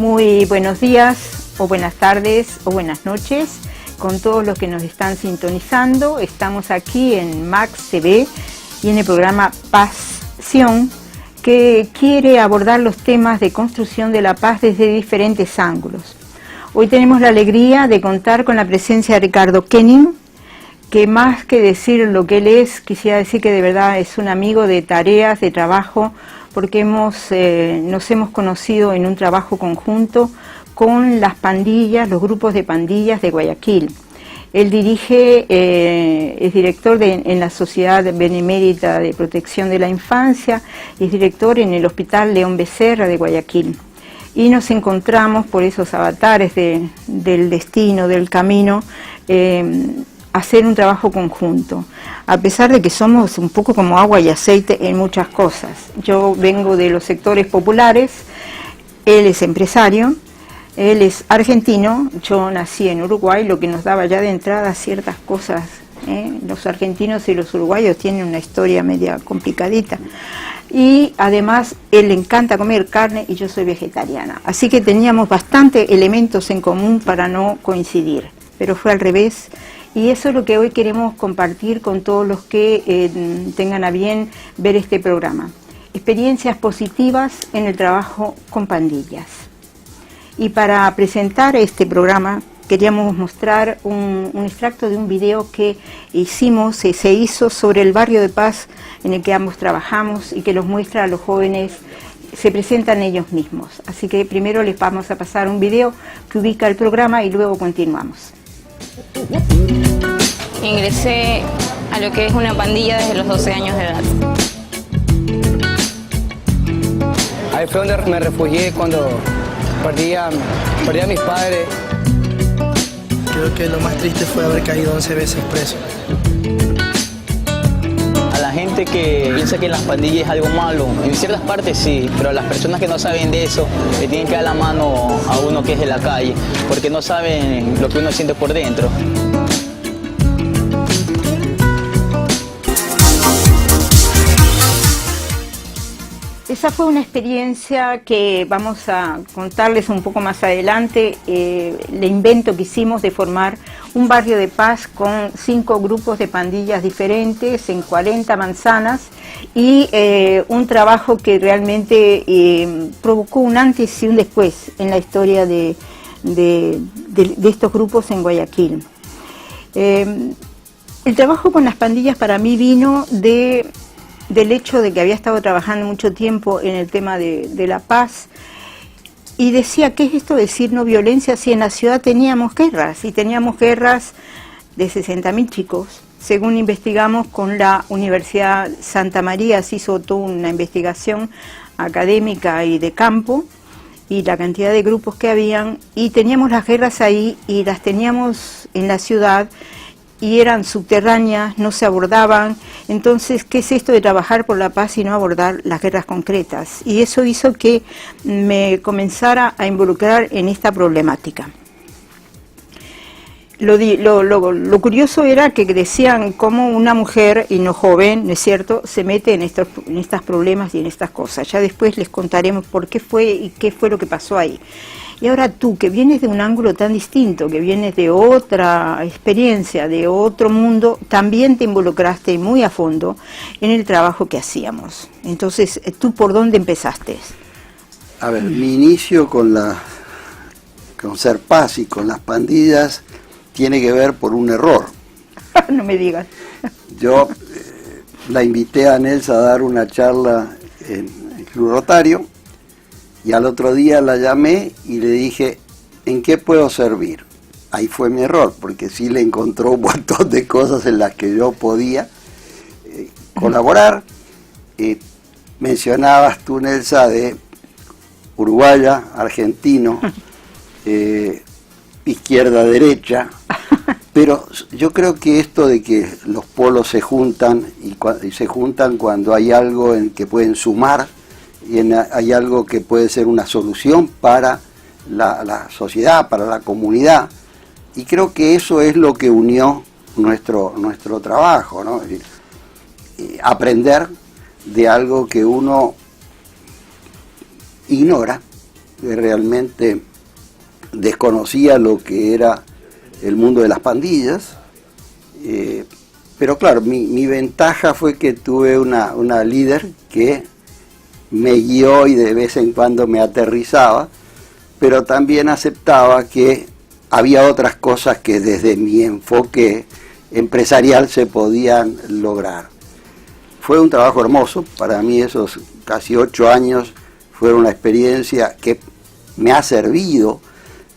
Muy buenos días, o buenas tardes, o buenas noches, con todos los que nos están sintonizando. Estamos aquí en Max TV y en el programa Pasión, que quiere abordar los temas de construcción de la paz desde diferentes ángulos. Hoy tenemos la alegría de contar con la presencia de Ricardo Kenning, que más que decir lo que él es, quisiera decir que de verdad es un amigo de tareas, de trabajo, porque nos hemos conocido en un trabajo conjunto con las pandillas, los grupos de pandillas de Guayaquil. Él dirige, es director en la Sociedad Benemérita de Protección de la Infancia y es director en el Hospital León Becerra de Guayaquil. Y nos encontramos por esos avatares del destino, del camino, hacer un trabajo conjunto, a pesar de que somos un poco como agua y aceite en muchas cosas. Yo vengo de los sectores populares, él es empresario, él es argentino, yo nací en Uruguay, lo que nos daba ya de entrada ciertas cosas. Los argentinos y los uruguayos tienen una historia media complicadita. Y además, él le encanta comer carne y yo soy vegetariana. Así que teníamos bastantes elementos en común para no coincidir, pero fue al revés. Y eso es lo que hoy queremos compartir con todos los que tengan a bien ver este programa. Experiencias positivas en el trabajo con pandillas. Y para presentar este programa queríamos mostrar un extracto de un video que se hizo sobre el barrio de Paz en el que ambos trabajamos y que los muestra a los jóvenes, se presentan ellos mismos. Así que primero les vamos a pasar un video que ubica el programa y luego continuamos. Ingresé a lo que es una pandilla desde los 12 años de edad. Ahí fue donde me refugié cuando perdí a mis padres. Creo que lo más triste fue haber caído 11 veces preso. A la gente que piensa que las pandillas es algo malo, en ciertas partes sí, pero a las personas que no saben de eso, le tienen que dar la mano a uno que es de la calle, porque no saben lo que uno siente por dentro. Esa fue una experiencia que vamos a contarles un poco más adelante, el invento que hicimos de formar un barrio de paz con 5 grupos de pandillas diferentes en 40 manzanas y un trabajo que realmente provocó un antes y un después en la historia de estos grupos en Guayaquil. El trabajo con las pandillas para mí vino del hecho de que había estado trabajando mucho tiempo en el tema de la paz y decía, ¿qué es esto de decir no violencia si en la ciudad teníamos guerras? Y teníamos guerras de 60.000 chicos. Según investigamos con la Universidad Santa María, se hizo toda una investigación académica y de campo y la cantidad de grupos que habían, y teníamos las guerras ahí y las teníamos en la ciudad y eran subterráneas, no se abordaban. Entonces, ¿qué es esto de trabajar por la paz y no abordar las guerras concretas? Y eso hizo que me comenzara a involucrar en esta problemática. Lo curioso era que decían cómo una mujer, y no joven, ¿no es cierto?, se mete en estos problemas y en estas cosas. Ya después les contaremos por qué fue y qué fue lo que pasó ahí. Y ahora tú, que vienes de un ángulo tan distinto, que vienes de otra experiencia, de otro mundo, también te involucraste muy a fondo en el trabajo que hacíamos. Entonces, ¿tú por dónde empezaste? A ver, mi inicio con Ser Paz y con las pandillas tiene que ver por un error. No me digas. Yo la invité a Nelsa a dar una charla en el Club Rotario, y al otro día la llamé y le dije, ¿en qué puedo servir? Ahí fue mi error, porque sí le encontró un montón de cosas en las que yo podía colaborar. Mencionabas tú, Nelsa, de uruguaya, argentino, izquierda-derecha, pero yo creo que esto de que los polos se juntan y se juntan cuando hay algo en que pueden sumar, y hay algo que puede ser una solución para la sociedad, para la comunidad, y creo que eso es lo que unió nuestro trabajo, ¿no? Es decir, aprender de algo que uno ignora realmente desconocía lo que era el mundo de las pandillas, pero claro, mi ventaja fue que tuve una líder que me guió y de vez en cuando me aterrizaba, pero también aceptaba que había otras cosas que desde mi enfoque empresarial se podían lograr. Fue un trabajo hermoso, para mí esos casi 8 años fueron una experiencia que me ha servido,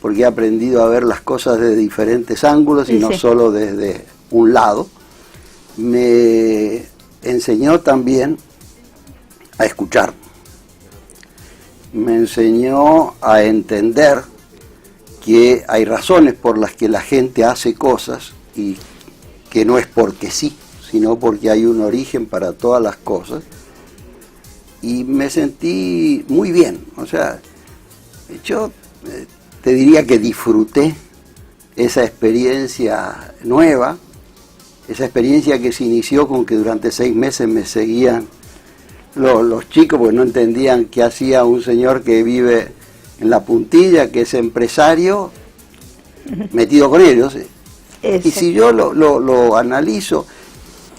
porque he aprendido a ver las cosas desde diferentes ángulos y no solo desde un lado. Me enseñó también a escuchar, me enseñó a entender que hay razones por las que la gente hace cosas y que no es porque sí, sino porque hay un origen para todas las cosas, y me sentí muy bien. O sea, yo te diría que disfruté esa experiencia nueva, esa experiencia que se inició con que durante 6 meses me seguían los chicos, porque no entendían qué hacía un señor que vive en la Puntilla, que es empresario, metido con ellos. Y si yo lo analizo,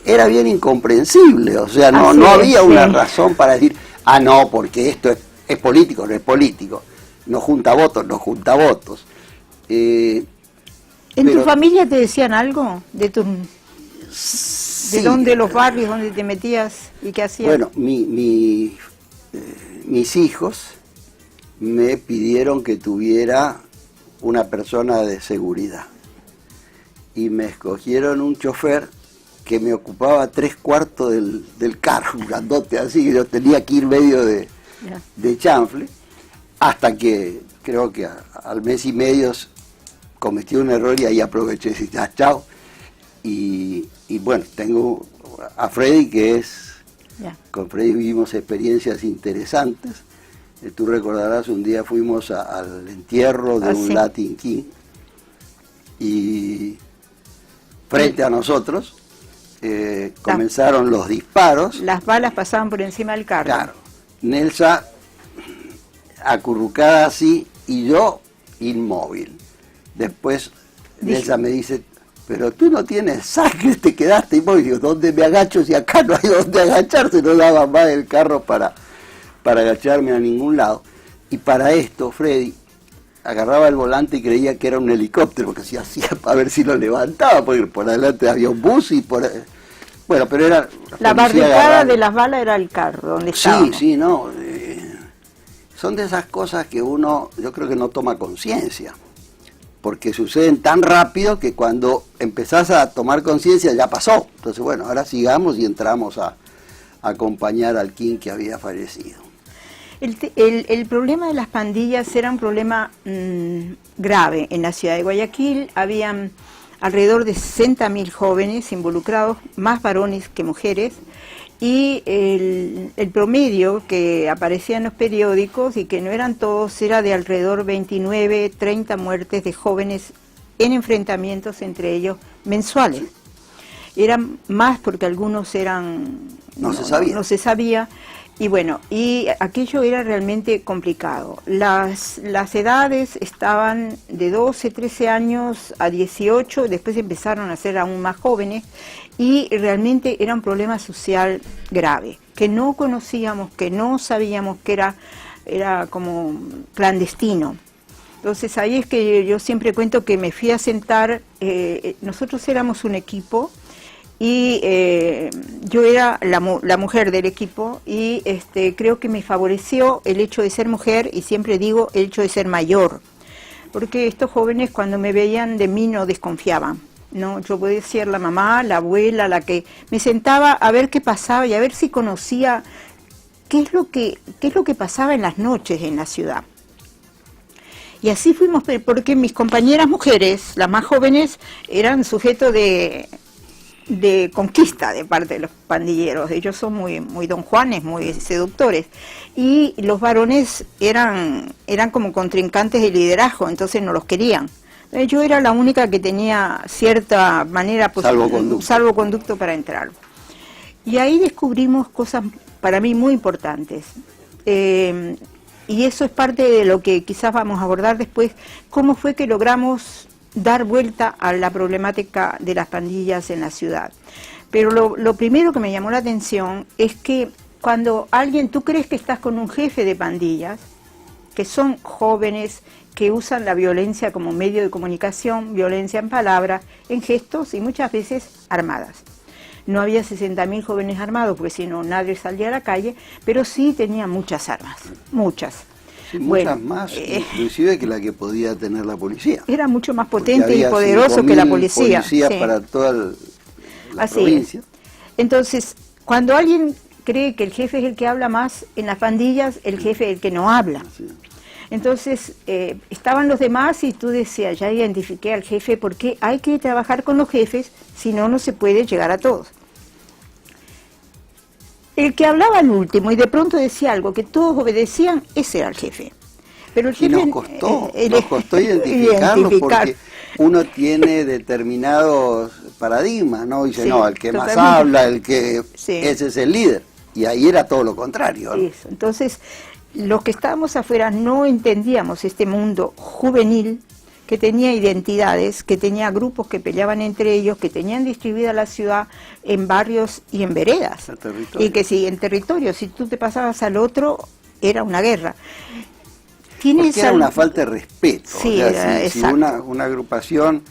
era bien incomprensible, o sea, no había una razón para decir, no, porque esto es político, no es político, no junta votos, no junta votos. ¿En tu familia te decían algo de sí, dónde, los barrios donde te metías y qué hacías? Bueno, mis hijos me pidieron que tuviera una persona de seguridad y me escogieron un chofer que me ocupaba 3/4 del carro, un grandote así, que yo tenía que ir medio de chanfle, hasta que creo que al mes y medio cometí un error y ahí aproveché y dije, ya, chao. Y bueno, tengo a Freddy, que es, con Freddy vivimos experiencias interesantes. Tú recordarás, un día fuimos al entierro de un Latin King, y frente a nosotros comenzaron los disparos. Las balas pasaban por encima del carro. Claro, Nelsa acurrucada así y yo inmóvil. Después Nelsa me dice, pero tú no tienes sangre, te quedaste inmóvil. Digo, ¿dónde me agacho si acá no hay dónde agacharse? No daba más el carro para agacharme a ningún lado. Y para esto Freddy agarraba el volante y creía que era un helicóptero, porque se hacía para ver si lo levantaba, porque por adelante había un bus y por... Bueno, pero era... La barricada de las balas era el carro donde estábamos. Sí, no. Son de esas cosas que uno, yo creo que no toma conciencia, porque suceden tan rápido que cuando empezás a tomar conciencia ya pasó. Entonces, bueno, ahora sigamos y entramos a acompañar al King que había fallecido. El problema de las pandillas era un problema grave. En la ciudad de Guayaquil habían alrededor de 60.000 jóvenes involucrados, más varones que mujeres, y el promedio que aparecía en los periódicos, y que no eran todos, era de alrededor 29, 30 muertes de jóvenes en enfrentamientos entre ellos mensuales. Eran más porque algunos eran... No se sabía. Y bueno, y aquello era realmente complicado. Las edades estaban de 12, 13 años a 18, después empezaron a ser aún más jóvenes, y realmente era un problema social grave, que no conocíamos, que no sabíamos, que era como clandestino. Entonces ahí es que yo siempre cuento que me fui a sentar, nosotros éramos un equipo, y yo era la mujer del equipo, y creo que me favoreció el hecho de ser mujer, y siempre digo el hecho de ser mayor, porque estos jóvenes cuando me veían de mí no desconfiaban, ¿no? Yo podía ser la mamá, la abuela, la que me sentaba a ver qué pasaba y a ver si conocía qué es lo que pasaba en las noches en la ciudad. Y así fuimos, porque mis compañeras mujeres, las más jóvenes, eran sujetos de conquista de parte de los pandilleros. Ellos son muy don Juanes, muy seductores, y los varones eran como contrincantes de liderazgo, entonces no los querían. Yo era la única que tenía cierta manera, pues, salvoconducto para entrar. Y ahí descubrimos cosas para mí muy importantes. y eso es parte de lo que quizás vamos a abordar después, cómo fue que logramos dar vuelta a la problemática de las pandillas en la ciudad. Pero lo primero que me llamó la atención es que cuando tú crees que estás con un jefe de pandillas, que son jóvenes que usan la violencia como medio de comunicación, violencia en palabras, en gestos y muchas veces armadas. No había 60.000 jóvenes armados, porque si no nadie salía a la calle, pero sí tenían muchas armas, muchas. Sí, muchas más, inclusive que la que podía tener la policía. Era mucho más potente y poderoso que la policía. Policías sí. Para toda la Así provincia. Es. Entonces, cuando alguien cree que el jefe es el que habla más, en las pandillas el jefe es el que no habla. Así es. Entonces, estaban los demás y tú decías, ya identifiqué al jefe, porque hay que trabajar con los jefes, si no, no se puede llegar a todos. El que hablaba al último y de pronto decía algo que todos obedecían, ese era el jefe. Pero el jefe, nos costó identificarlo porque uno tiene determinados paradigmas, ¿no? Dice, sí, no, el que totalmente. más habla, el que Sí. ese es el líder. Y ahí era todo lo contrario, ¿no? Eso. Entonces, los que estábamos afuera no entendíamos este mundo juvenil que tenía identidades, que tenía grupos que peleaban entre ellos, que tenían distribuida la ciudad en barrios y en veredas. Y que si en territorio, si tú te pasabas al otro, era una guerra. Porque era una falta de respeto. Sí, o sea, si una agrupación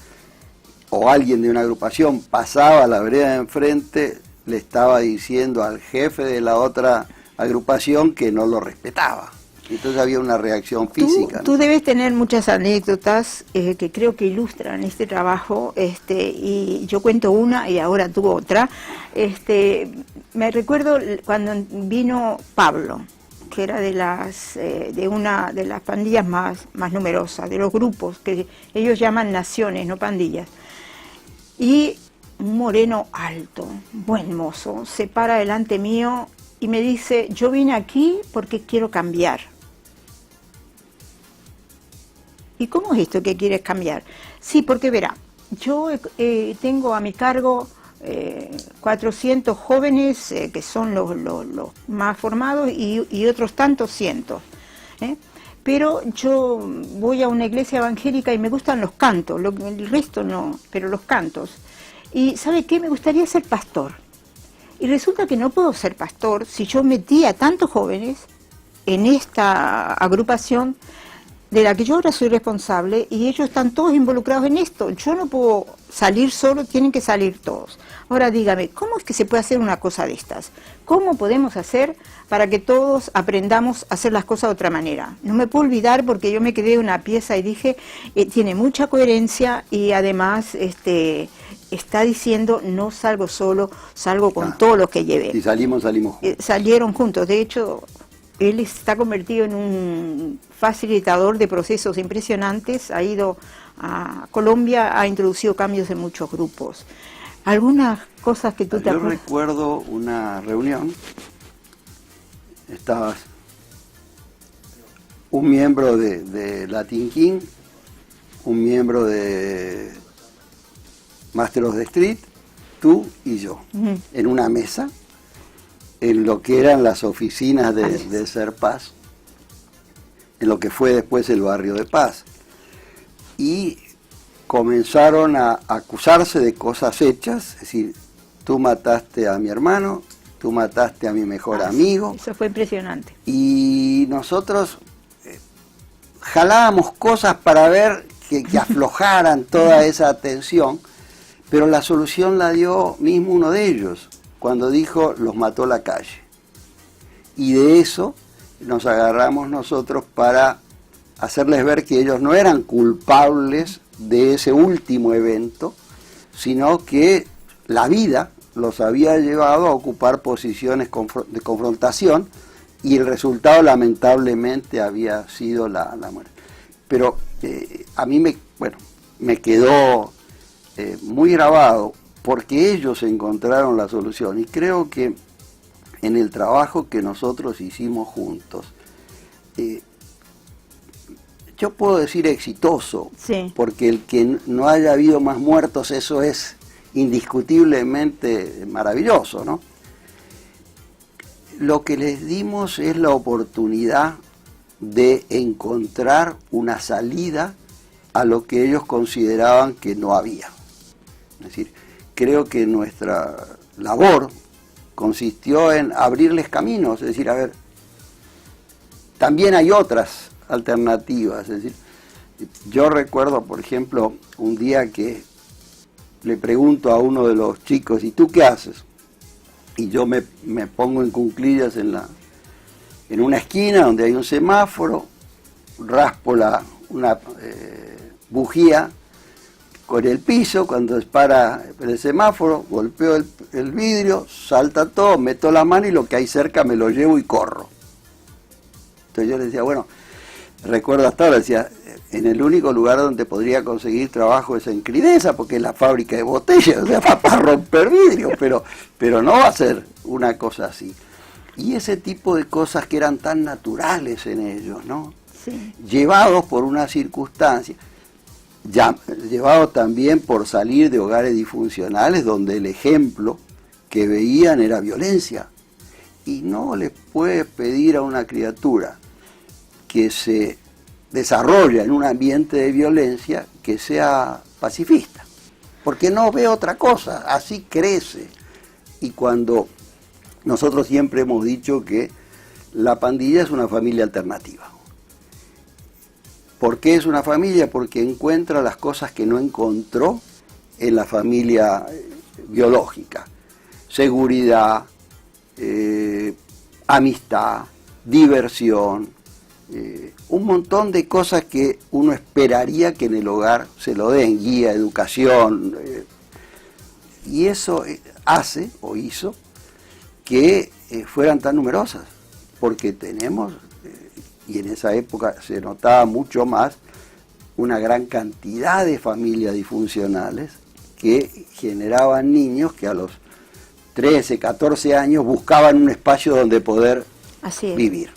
o alguien de una agrupación pasaba a la vereda de enfrente, le estaba diciendo al jefe de la otra agrupación que no lo respetaba. Entonces había una reacción física. Tú debes tener muchas anécdotas que creo que ilustran este trabajo, y yo cuento una y ahora tú otra. Me recuerdo cuando vino Pablo, que era de una de las pandillas más numerosas, de los grupos, que ellos llaman naciones, no pandillas. Y un moreno alto, buen mozo, se para delante mío y me dice, yo vine aquí porque quiero cambiar. ¿Y cómo es esto que quieres cambiar? Sí, porque verá, yo tengo a mi cargo 400 jóvenes que son los más formados y otros tantos cientos. Pero yo voy a una iglesia evangélica y me gustan los cantos, el resto no, pero los cantos. Y ¿sabe qué? Me gustaría ser pastor. Y resulta que no puedo ser pastor si yo metí a tantos jóvenes en esta agrupación de la que yo ahora soy responsable y ellos están todos involucrados en esto. Yo no puedo salir solo, tienen que salir todos. Ahora dígame, ¿cómo es que se puede hacer una cosa de estas? ¿Cómo podemos hacer para que todos aprendamos a hacer las cosas de otra manera? No me puedo olvidar porque yo me quedé una pieza y dije, tiene mucha coherencia y además está diciendo, no salgo solo, salgo con todos los que llevé. Si salimos juntos. Salieron juntos, de hecho, él está convertido en un facilitador de procesos impresionantes, ha ido a Colombia, ha introducido cambios en muchos grupos. Algunas cosas que tú te acuerdas. Yo recuerdo una reunión, estabas un miembro de Latin King, un miembro de Master of the Street, tú y yo, en una mesa, en lo que eran las oficinas de Ser Paz, en lo que fue después el barrio de Paz. Y comenzaron a acusarse de cosas hechas, es decir, tú mataste a mi hermano, tú mataste a mi mejor amigo. Eso fue impresionante. Y nosotros jalábamos cosas para ver que aflojaran toda esa tensión, pero la solución la dio mismo uno de ellos, cuando dijo, los mató la calle. Y de eso nos agarramos nosotros para hacerles ver que ellos no eran culpables de ese último evento, sino que la vida los había llevado a ocupar posiciones de confrontación y el resultado lamentablemente había sido la muerte. Pero a mí me quedó muy grabado porque ellos encontraron la solución y creo que en el trabajo que nosotros hicimos juntos, yo puedo decir exitoso, sí, porque el que no haya habido más muertos, eso es indiscutiblemente maravilloso, ¿no? Lo que les dimos es la oportunidad de encontrar una salida a lo que ellos consideraban que no había. Es decir, creo que nuestra labor consistió en abrirles caminos, es decir, a ver, también hay otras alternativas. Es decir, yo recuerdo, por ejemplo, un día que le pregunto a uno de los chicos, ¿y tú qué haces? Y yo me pongo en cuclillas en una esquina donde hay un semáforo, raspo una bujía con el piso, cuando para el semáforo, golpeo el vidrio, salta todo, meto la mano y lo que hay cerca me lo llevo y corro. Entonces yo le decía, bueno, recuerdo hasta ahora, decía, en el único lugar donde podría conseguir trabajo es en Cridesa, porque es la fábrica de botellas, o sea, para romper vidrio, pero no va a ser una cosa así. Y ese tipo de cosas que eran tan naturales en ellos, ¿no? Sí. Llevados por una circunstancia, llevados también por salir de hogares disfuncionales donde el ejemplo que veían era violencia. Y no les puedes pedir a una criatura que se desarrolla en un ambiente de violencia que sea pacifista, porque no ve otra cosa, así crece. Y cuando nosotros siempre hemos dicho que la pandilla es una familia alternativa. ¿Por qué es una familia? Porque encuentra las cosas que no encontró en la familia biológica: seguridad, amistad, diversión, un montón de cosas que uno esperaría que en el hogar se lo den, guía, educación, y eso hace o hizo que fueran tan numerosas, porque tenemos, y en esa época se notaba mucho más, una gran cantidad de familias disfuncionales que generaban niños que a los 13, 14 años buscaban un espacio donde poder vivir.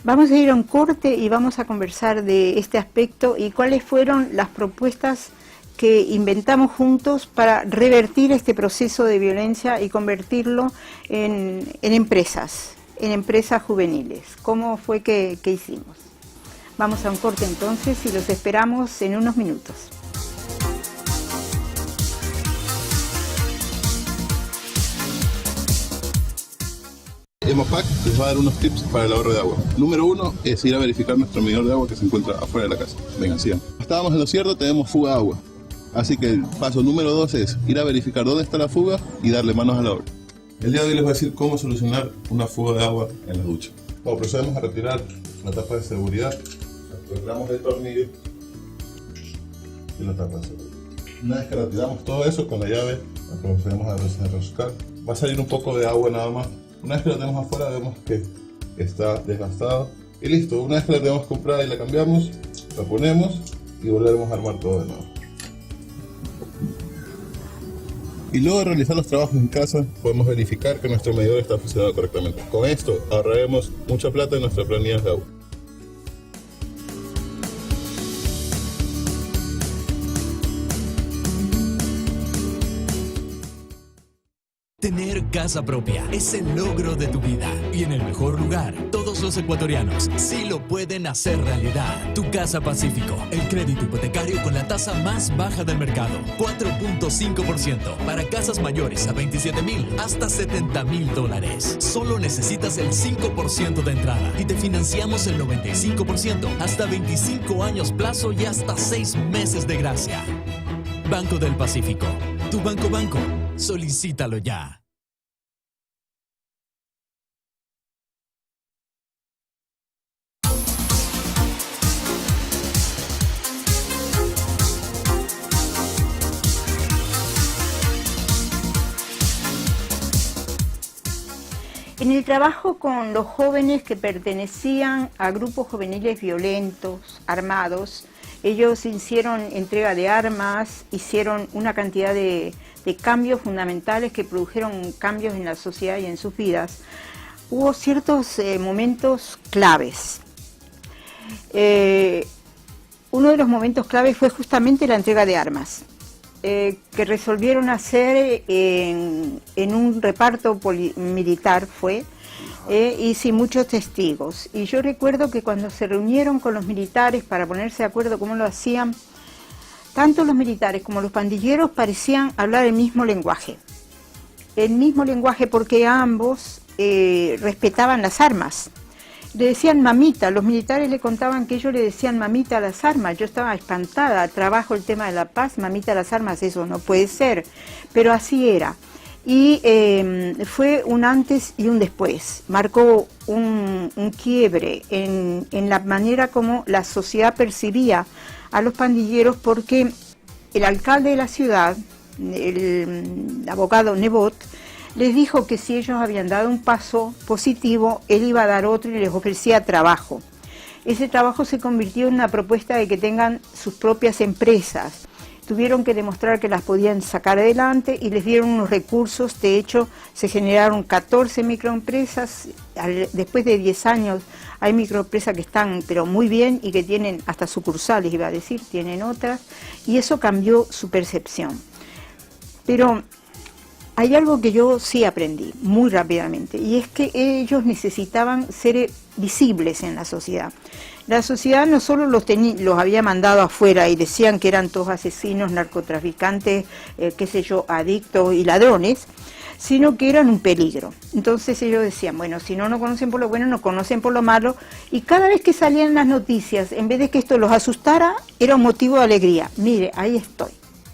Vamos a ir a un corte y vamos a conversar de este aspecto y cuáles fueron las propuestas que inventamos juntos para revertir este proceso de violencia y convertirlo en empresas juveniles. ¿Cómo fue que hicimos? Vamos a un corte entonces y los esperamos en unos minutos. Hemopack les va a dar unos tips para el ahorro de agua. Número 1 es ir a verificar nuestro medidor de agua que se encuentra afuera de la casa. Vengan, sigan. Estábamos en lo cierto, tenemos fuga de agua. Así que el paso número 2 es ir a verificar dónde está la fuga y darle manos a la obra. El día de hoy les voy a decir cómo solucionar una fuga de agua en la ducha. Bueno, procedemos a retirar la tapa de seguridad. Retiramos el tornillo y la tapa de seguridad. Una vez que retiramos todo eso con la llave, la procedemos a desenroscar. Va a salir un poco de agua nada más. Una vez que la tenemos afuera, vemos que está desgastado. Y listo, una vez que la tenemos comprada y la cambiamos, la ponemos y volvemos a armar todo de nuevo. Y luego de realizar los trabajos en casa, podemos verificar que nuestro medidor está funcionando correctamente. Con esto ahorraremos mucha plata en nuestras planillas de agua. Tener casa propia es el logro de tu vida y en el mejor lugar. Todos los ecuatorianos sí lo pueden hacer realidad. Tu Casa Pacífico, el crédito hipotecario con la tasa más baja del mercado, 4.5% para casas mayores a 27,000 hasta $70,000. Solo necesitas el 5% de entrada y te financiamos el 95% hasta 25 años plazo y hasta 6 meses de gracia. Banco del Pacífico, tu banco. Solicítalo ya. En el trabajo con los jóvenes que pertenecían a grupos juveniles violentos, armados, ellos hicieron entrega de armas, hicieron una cantidad de cambios fundamentales que produjeron cambios en la sociedad y en sus vidas. Hubo ciertos momentos claves. Uno de los momentos claves fue justamente la entrega de armas, que resolvieron hacer en un reparto militar fue, y sí, muchos testigos. Y yo recuerdo que cuando se reunieron con los militares para ponerse de acuerdo cómo lo hacían, tanto los militares como los pandilleros parecían hablar el mismo lenguaje. El mismo lenguaje porque ambos respetaban las armas. Le decían mamita, los militares le contaban que ellos le decían mamita a las armas. Yo estaba espantada, trabajo el tema de la paz, mamita a las armas, eso no puede ser. Pero así era. Y fue un antes y un después. Marcó un quiebre en la manera como la sociedad percibía a los pandilleros, porque el alcalde de la ciudad, el abogado Nebot, les dijo que si ellos habían dado un paso positivo, él iba a dar otro y les ofrecía trabajo. Ese trabajo se convirtió en una propuesta de que tengan sus propias empresas. Tuvieron que demostrar que las podían sacar adelante y les dieron unos recursos. De hecho, se generaron 14 microempresas. Después de 10 años hay microempresas que están pero muy bien y que tienen hasta sucursales, iba a decir, tienen otras. Y eso cambió su percepción. Pero hay algo que yo sí aprendí muy rápidamente, y es que ellos necesitaban ser visibles en la sociedad. La sociedad no solo los había mandado afuera y decían que eran todos asesinos, narcotraficantes, qué sé yo, adictos y ladrones, sino que eran un peligro. Entonces ellos decían, bueno, si no nos conocen por lo bueno, nos conocen por lo malo, y cada vez que salían las noticias, en vez de que esto los asustara, era un motivo de alegría. Mire, ahí estoy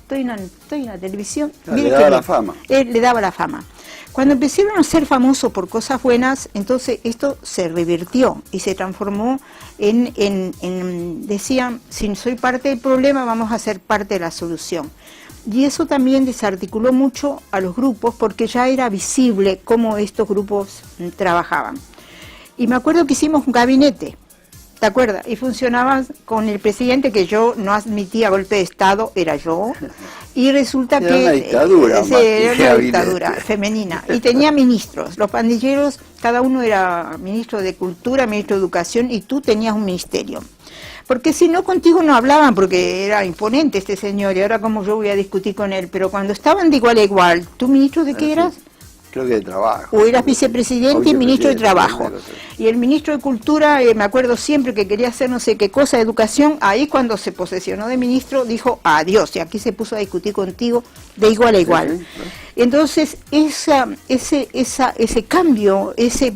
en la televisión. Le daba la fama. Le daba la fama. Cuando empezaron a ser famosos por cosas buenas, entonces esto se revirtió y se transformó decían, si soy parte del problema, vamos a ser parte de la solución. Y eso también desarticuló mucho a los grupos, porque ya era visible cómo estos grupos trabajaban. Y me acuerdo que hicimos un gabinete, ¿te acuerdas? Y funcionaba con el presidente, que yo no admitía golpe de Estado, era yo, y resulta era que... una dictadura, era una dictadura femenina, y tenía ministros, los pandilleros, cada uno era ministro de Cultura, ministro de Educación, y tú tenías un ministerio. Porque si no, contigo no hablaban, porque era imponente este señor, y ahora como yo voy a discutir con él, pero cuando estaban de igual a igual, ¿tú ministro de qué eras? Creo que de trabajo. O eras vicepresidente y ministro de trabajo. Y el ministro de Cultura, me acuerdo siempre que quería hacer no sé qué cosa de educación, ahí cuando se posesionó de ministro dijo adiós, y aquí se puso a discutir contigo de igual a igual. Sí, claro. Entonces ese cambio, ese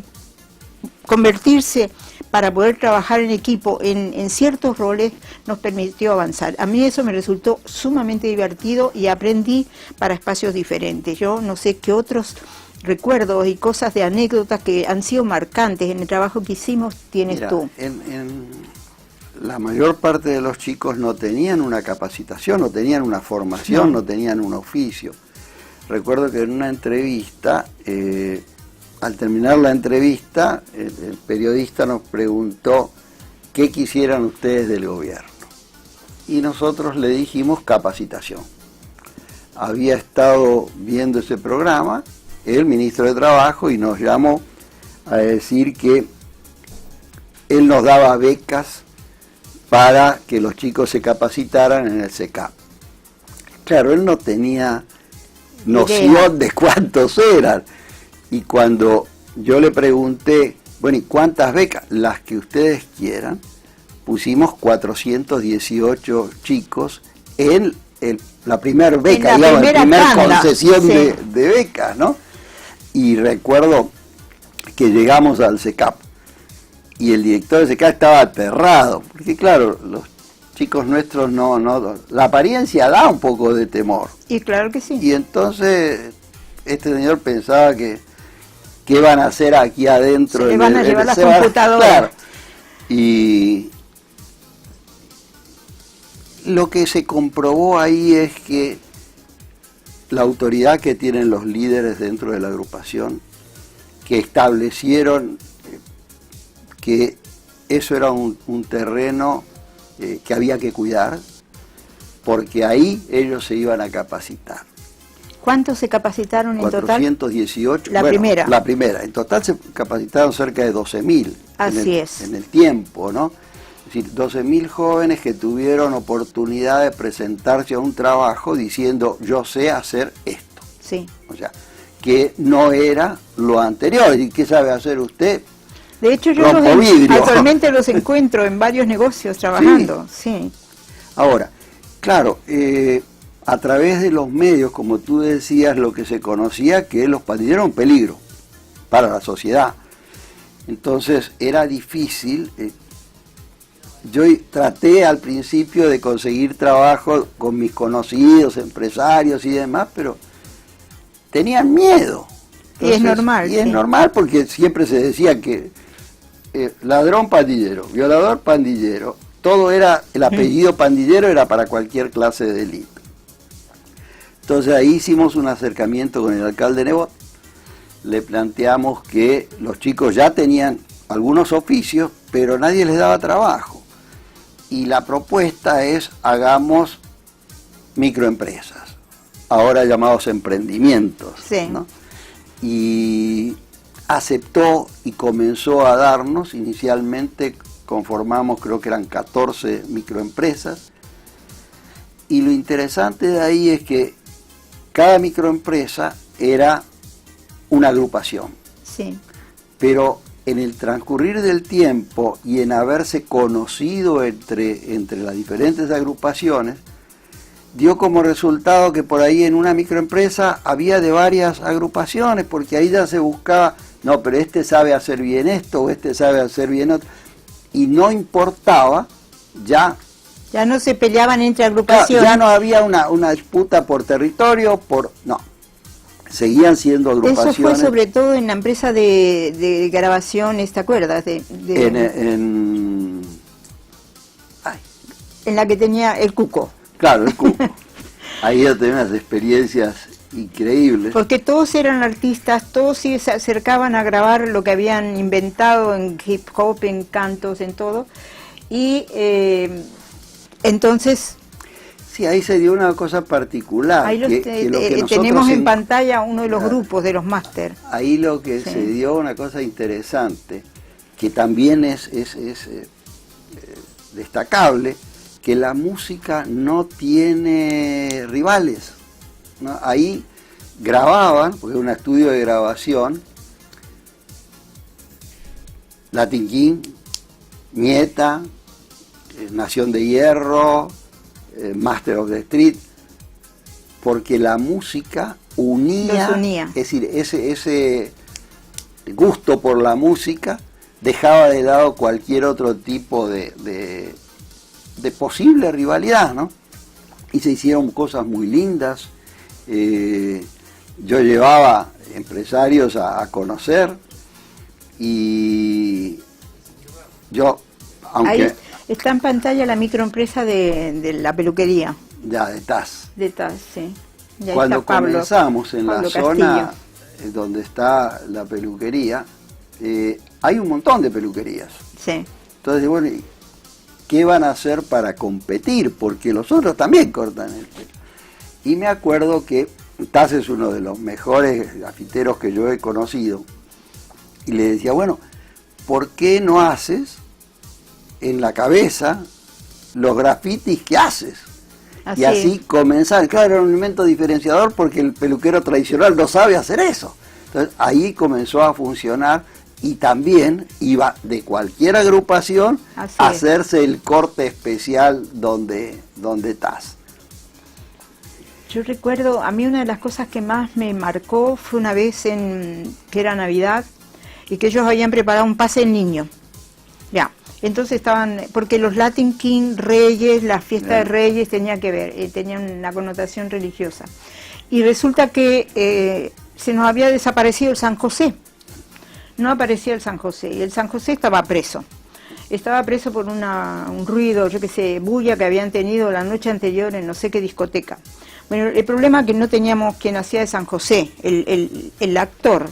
convertirse para poder trabajar en equipo en ciertos roles, nos permitió avanzar. A mí eso me resultó sumamente divertido y aprendí para espacios diferentes. Yo no sé qué otros recuerdos y cosas de anécdotas que han sido marcantes en el trabajo que hicimos tienes tú. La mayor parte de los chicos no tenían una capacitación, no tenían una formación, no tenían un oficio. Recuerdo que en una entrevista, al terminar la entrevista, el periodista nos preguntó qué quisieran ustedes del gobierno. Y nosotros le dijimos capacitación. Había estado viendo ese programa el ministro de Trabajo y nos llamó a decir que él nos daba becas para que los chicos se capacitaran en el SECAP. Claro, él no tenía noción de cuántos eran. Y cuando yo le pregunté, bueno, ¿y cuántas becas? Las que ustedes quieran, pusimos 418 chicos en la primera beca, digamos, la primera concesión de becas, ¿no? Y recuerdo que llegamos al SECAP y el director del SECAP estaba aterrado, porque claro, los chicos nuestros la apariencia da un poco de temor. Y claro que sí. Y entonces este señor pensaba que qué van a hacer aquí adentro. Se le van a llevar las computadoras. Claro. Y lo que se comprobó ahí es que la autoridad que tienen los líderes dentro de la agrupación, que establecieron que eso era un terreno que había que cuidar, porque ahí ellos se iban a capacitar. ¿Cuántos se capacitaron en 418, total? Primera. La primera. En total se capacitaron cerca de 12.000. Así es. En el tiempo, ¿no? Es decir, 12.000 jóvenes que tuvieron oportunidad de presentarse a un trabajo diciendo, yo sé hacer esto. Sí. O sea, que no era lo anterior. ¿Y qué sabe hacer usted? De hecho, yo Rompo vidrio. actualmente los encuentro en varios negocios trabajando, sí. Ahora, claro, a través de los medios, como tú decías, lo que se conocía que los pandilleros eran un peligro para la sociedad. Entonces era difícil. Yo traté al principio de conseguir trabajo con mis conocidos, empresarios y demás, pero tenían miedo. Entonces, y es normal. Y es normal porque siempre se decía que ladrón pandillero, violador pandillero, todo era, el apellido pandillero era para cualquier clase de delito. Entonces ahí hicimos un acercamiento con el alcalde Nebot, le planteamos que los chicos ya tenían algunos oficios, pero nadie les daba trabajo. Y la propuesta es, hagamos microempresas, ahora llamados emprendimientos, sí, ¿no? Y aceptó y comenzó a darnos, inicialmente conformamos, creo que eran 14 microempresas, y lo interesante de ahí es que cada microempresa era una agrupación. Sí. Pero en el transcurrir del tiempo y en haberse conocido entre las diferentes agrupaciones, dio como resultado que por ahí en una microempresa había de varias agrupaciones, porque ahí ya se buscaba, no, pero este sabe hacer bien esto, o este sabe hacer bien otro, y no importaba, ya no se peleaban entre agrupaciones. Ya no había una disputa por territorio, no. Seguían siendo agrupaciones. Eso fue sobre todo en la empresa de grabaciones, ¿te acuerdas? En la que tenía el Cuco. Claro, el Cuco. Ahí yo tenía unas experiencias increíbles. Porque todos eran artistas, todos sí se acercaban a grabar lo que habían inventado en hip hop, en cantos, en todo. Y entonces... Sí, ahí se dio una cosa particular. Ahí tenemos en pantalla uno de los grupos de los máster. Ahí lo que se dio una cosa interesante, que también es destacable, que la música no tiene rivales, ¿no? Ahí grababan, porque era un estudio de grabación, Latin King, Nieta, Nación de Hierro, Master of the Street, porque la música unía. Es decir, ese gusto por la música dejaba de lado cualquier otro tipo de posible rivalidad, ¿no? Y se hicieron cosas muy lindas. Yo llevaba empresarios a conocer, y yo, aunque... Ahí está en pantalla la microempresa de la peluquería. Ya, de Taz. De Taz, sí. Y ahí cuando está Pablo, comenzamos en Pablo la zona Castillo, donde está la peluquería, hay un montón de peluquerías. Sí. Entonces, bueno, ¿qué van a hacer para competir? Porque los otros también cortan el pelo. Y me acuerdo que Taz es uno de los mejores grafiteros que yo he conocido. Y le decía, bueno, ¿por qué no haces en la cabeza los grafitis que haces? Y así comenzar. Claro, era un elemento diferenciador porque el peluquero tradicional no sabe hacer eso. Entonces ahí comenzó a funcionar, y también iba de cualquier agrupación a hacerse el corte especial donde estás. Yo recuerdo, a mí una de las cosas que más me marcó fue una vez que era Navidad, y que ellos habían preparado un pase del niño. Ya. Entonces estaban, porque los Latin King, Reyes, la fiesta de Reyes tenía que ver, tenían una connotación religiosa. Y resulta que se nos había desaparecido el San José. No aparecía el San José, y el San José estaba preso. Estaba preso por un ruido, yo qué sé, bulla que habían tenido la noche anterior en no sé qué discoteca. Bueno, el problema es que no teníamos quien hacía de San José, el actor.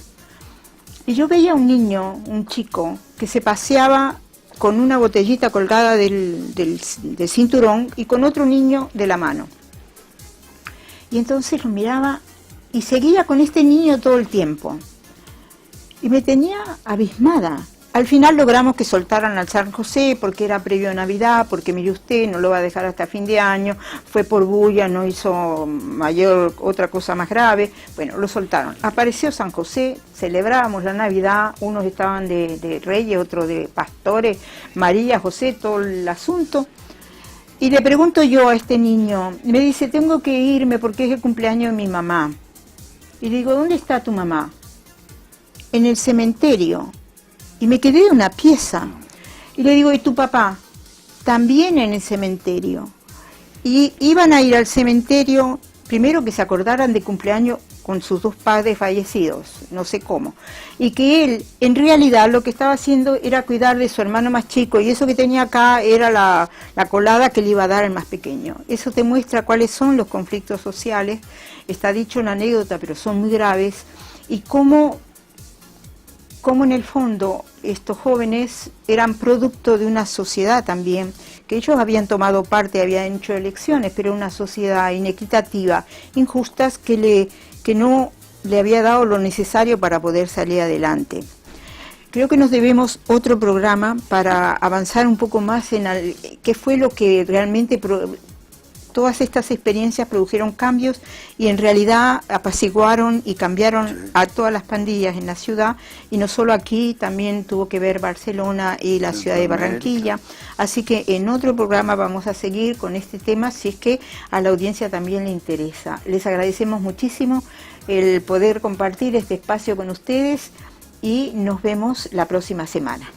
Y yo veía a un niño, un chico, que se paseaba con una botellita colgada del cinturón y con otro niño de la mano. Y entonces lo miraba y seguía con este niño todo el tiempo. Y me tenía abismada. al final logramos que soltaran al San José porque era previo a Navidad, porque mire usted, no lo va a dejar hasta fin de año, fue por bulla, no hizo otra cosa más grave. Bueno, lo soltaron. Apareció San José, celebrábamos la Navidad, unos estaban de reyes, otros de pastores, María, José, todo el asunto. Y le pregunto yo a este niño, me dice, tengo que irme porque es el cumpleaños de mi mamá. Y le digo, ¿dónde está tu mamá? En el cementerio. Y me quedé de una pieza. Y le digo, ¿y tu papá? También en el cementerio. Y iban a ir al cementerio, primero que se acordaran de cumpleaños con sus dos padres fallecidos, no sé cómo. Y que él, en realidad, lo que estaba haciendo era cuidar de su hermano más chico, y eso que tenía acá era la colada que le iba a dar al más pequeño. Eso te muestra cuáles son los conflictos sociales. Está dicho una anécdota, pero son muy graves. Y cómo en el fondo estos jóvenes eran producto de una sociedad también, que ellos habían tomado parte, habían hecho elecciones, pero una sociedad inequitativa, injustas, que no le había dado lo necesario para poder salir adelante. Creo que nos debemos otro programa para avanzar un poco más en qué fue lo que realmente todas estas experiencias produjeron cambios y en realidad apaciguaron y cambiaron a todas las pandillas en la ciudad, y no solo aquí, también tuvo que ver Barcelona y la ciudad de Barranquilla. Así que en otro programa vamos a seguir con este tema, si es que a la audiencia también le interesa. Les agradecemos muchísimo el poder compartir este espacio con ustedes y nos vemos la próxima semana.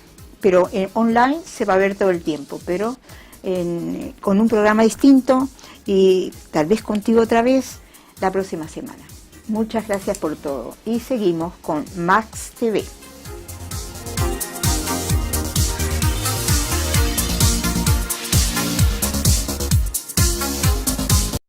Pero online se va a ver todo el tiempo, pero con un programa distinto, y tal vez contigo otra vez la próxima semana. Muchas gracias por todo y seguimos con Max TV.